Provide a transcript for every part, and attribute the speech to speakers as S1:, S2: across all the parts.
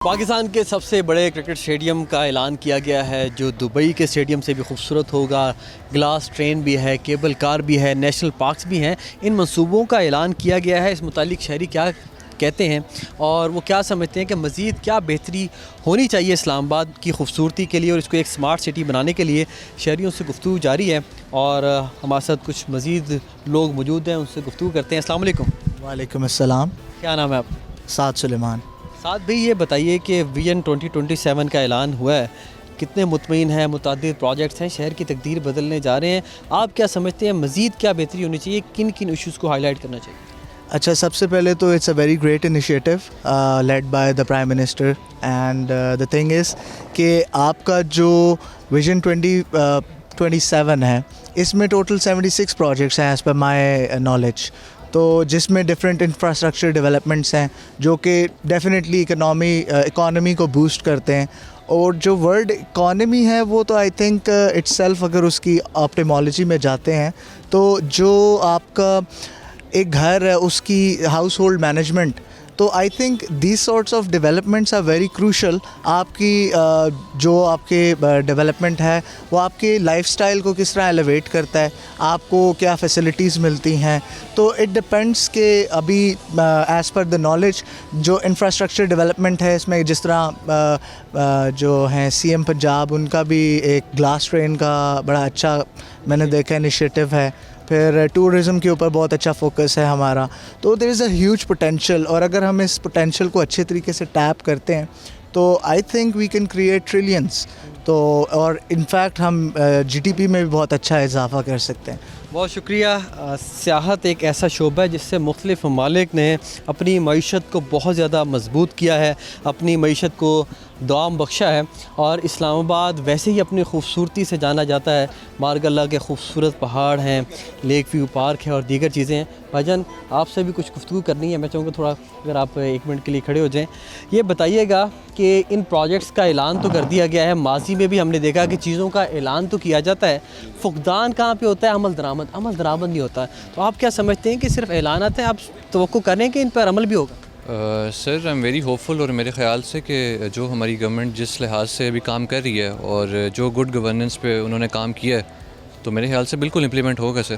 S1: پاکستان کے سب سے بڑے کرکٹ اسٹیڈیم کا اعلان کیا گیا ہے جو دبئی کے اسٹیڈیم سے بھی خوبصورت ہوگا. گلاس ٹرین بھی ہے, کیبل کار بھی ہے, نیشنل پارکس بھی ہیں. ان منصوبوں کا اعلان کیا گیا ہے. اس متعلق شہری کیا کہتے ہیں اور وہ کیا سمجھتے ہیں کہ مزید کیا بہتری ہونی چاہیے اسلام آباد کی خوبصورتی کے لیے اور اس کو ایک سمارٹ سٹی بنانے کے لیے, شہریوں سے گفتگو جاری ہے. اور ہمارے ساتھ کچھ مزید لوگ موجود ہیں, ان سے گفتگو کرتے ہیں. السلام علیکم.
S2: وعلیکم السلام.
S1: کیا نام ہے آپ؟
S2: سعد سلیمان.
S1: سعد بھائی, یہ بتائیے کہ ویژن 2027 کا اعلان ہوا ہے, کتنے مطمئن ہیں؟ متعدد پروجیکٹس ہیں, شہر کی تقدیر بدلنے جا رہے ہیں. آپ کیا سمجھتے ہیں مزید کیا بہتری ہونی چاہیے, کن کن ایشوز کو ہائی لائٹ کرنا چاہیے؟
S2: اچھا, سب سے پہلے تو it's a very great initiative led by the prime minister and the thing is کہ آپ کا جو ویژن 2027 ہے اس میں ٹوٹل 76 پروجیکٹس ہیں ایز پر مائی نالج, تو جس میں ڈفرینٹ انفراسٹرکچر ڈیولپمنٹس ہیں جو کہ ڈیفینیٹلی اکانومی کو بوسٹ کرتے ہیں. اور جو ورلڈ اکانومی ہے وہ تو آئی تھنک اٹس سیلف, اگر اس کی آپٹیمالوجی میں جاتے ہیں تو جو آپ کا ایک گھر ہے اس کی ہاؤس ہولڈ مینجمنٹ, تو I think these sorts of developments are very crucial. آپ کی جو آپ کے ڈیولپمنٹ ہے وہ آپ کے لائف سٹائل کو کس طرح ایلیویٹ کرتا ہے, آپ کو کیا فیسلٹیز ملتی ہیں. تو اٹ ڈپینڈس کہ ابھی ایز پر دا نالج جو انفراسٹرکچر ڈیولپمنٹ ہے اس میں جس طرح جو ہیں سی ایم پنجاب, ان کا بھی ایک گلاس ٹرین کا بڑا اچھا میں نے دیکھا انیشیٹو ہے. پھر ٹورزم کے اوپر بہت اچھا فوکس ہے ہمارا. تو دیر از اے ہیوج پوٹینشیل, اور اگر ہم اس پوٹینشیل کو اچھے طریقے سے ٹیپ کرتے ہیں تو I think we can create trillions. تو اور انفیکٹ ہم جی ڈی پی میں بھی بہت اچھا اضافہ کر سکتے ہیں.
S1: بہت شکریہ. سیاحت ایک ایسا شعبہ ہے جس سے مختلف ممالک نے اپنی معیشت کو بہت زیادہ مضبوط کیا ہے, اپنی معیشت کو دوام بخشا ہے. اور اسلام آباد ویسے ہی اپنی خوبصورتی سے جانا جاتا ہے. مارگ اللہ کے خوبصورت پہاڑ ہیں, لیک ویو پارک ہے اور دیگر چیزیں ہیں. بھائی جان, آپ سے بھی کچھ گفتگو کرنی ہے. میں چاہوں گا تھوڑا اگر آپ 1 منٹ کے لیے کھڑے ہو جائیں. یہ بتائیے گا کہ ان پروجیکٹس کا اعلان تو کر دیا گیا ہے, ماضی میں بھی ہم نے دیکھا کہ چیزوں کا اعلان تو کیا جاتا ہے, فقدان کہاں پہ ہوتا ہے؟ عمل درآمد نہیں ہوتا. تو آپ کیا سمجھتے ہیں کہ صرف اعلانات ہیں, آپ توقع کریں کہ ان پر عمل بھی ہوگا؟
S3: سر آئی ایم ویری ہوپ فل, اور میرے خیال سے کہ جو ہماری گورنمنٹ جس لحاظ سے ابھی کام کر رہی ہے اور جو گڈ گورننس پہ انہوں نے کام کیا ہے تو میرے خیال سے بالکل امپلیمنٹ ہوگا سر.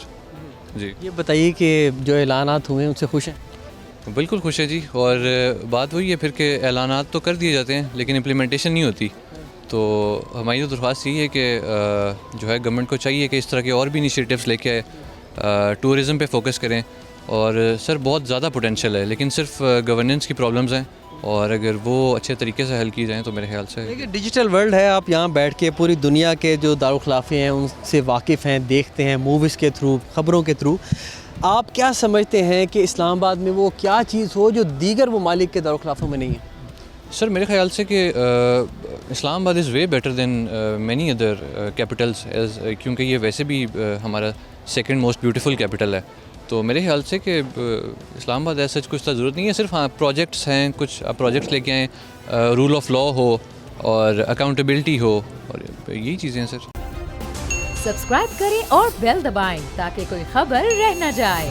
S3: جی
S1: یہ بتائیے کہ جو اعلانات ہوئے ہیں ان سے خوش ہیں؟
S3: بالکل خوش ہے جی. اور بات وہی ہے پھر کہ اعلانات تو کر دیے جاتے ہیں لیکن امپلیمنٹیشن نہیں ہوتی. تو ہماری تو درخواست یہ ہے کہ جو ہے گورنمنٹ کو چاہیے کہ اس طرح کے اور بھی انیشیٹیوز لے کے آئے, ٹورزم پہ فوکس کریں. اور سر بہت زیادہ پوٹینشیل ہے لیکن صرف گورننس کی پرابلمز ہیں, اور اگر وہ اچھے طریقے سے حل کی جائیں تو میرے خیال سے.
S1: دیکھیے ڈیجیٹل ورلڈ ہے, آپ یہاں بیٹھ کے پوری دنیا کے جو دارالخلافے ہیں ان سے واقف ہیں, دیکھتے ہیں موویز کے تھرو, خبروں کے تھرو. آپ کیا سمجھتے ہیں کہ اسلام آباد میں وہ کیا چیز ہو جو دیگر ممالک کے دارالخلافوں میں نہیں ہے؟
S3: سر میرے خیال سے کہ Islamabad is way better than many other capitals, کیونکہ یہ ویسے بھی ہمارا سیکنڈ موسٹ بیوٹیفل کیپٹل ہے. تو میرے خیال سے کہ اسلام آباد ایسا کچھ تو ضرورت نہیں ہے, صرف ہاں پروجیکٹس ہیں, کچھ پروجیکٹس لے کے آئیں, رول آف لا ہو اور اکاؤنٹیبلٹی ہو, اور یہی چیزیں ہیں سر.
S4: سبسکرائب کریں اور بیل دبائیں تاکہ کوئی خبر رہ نہ جائے.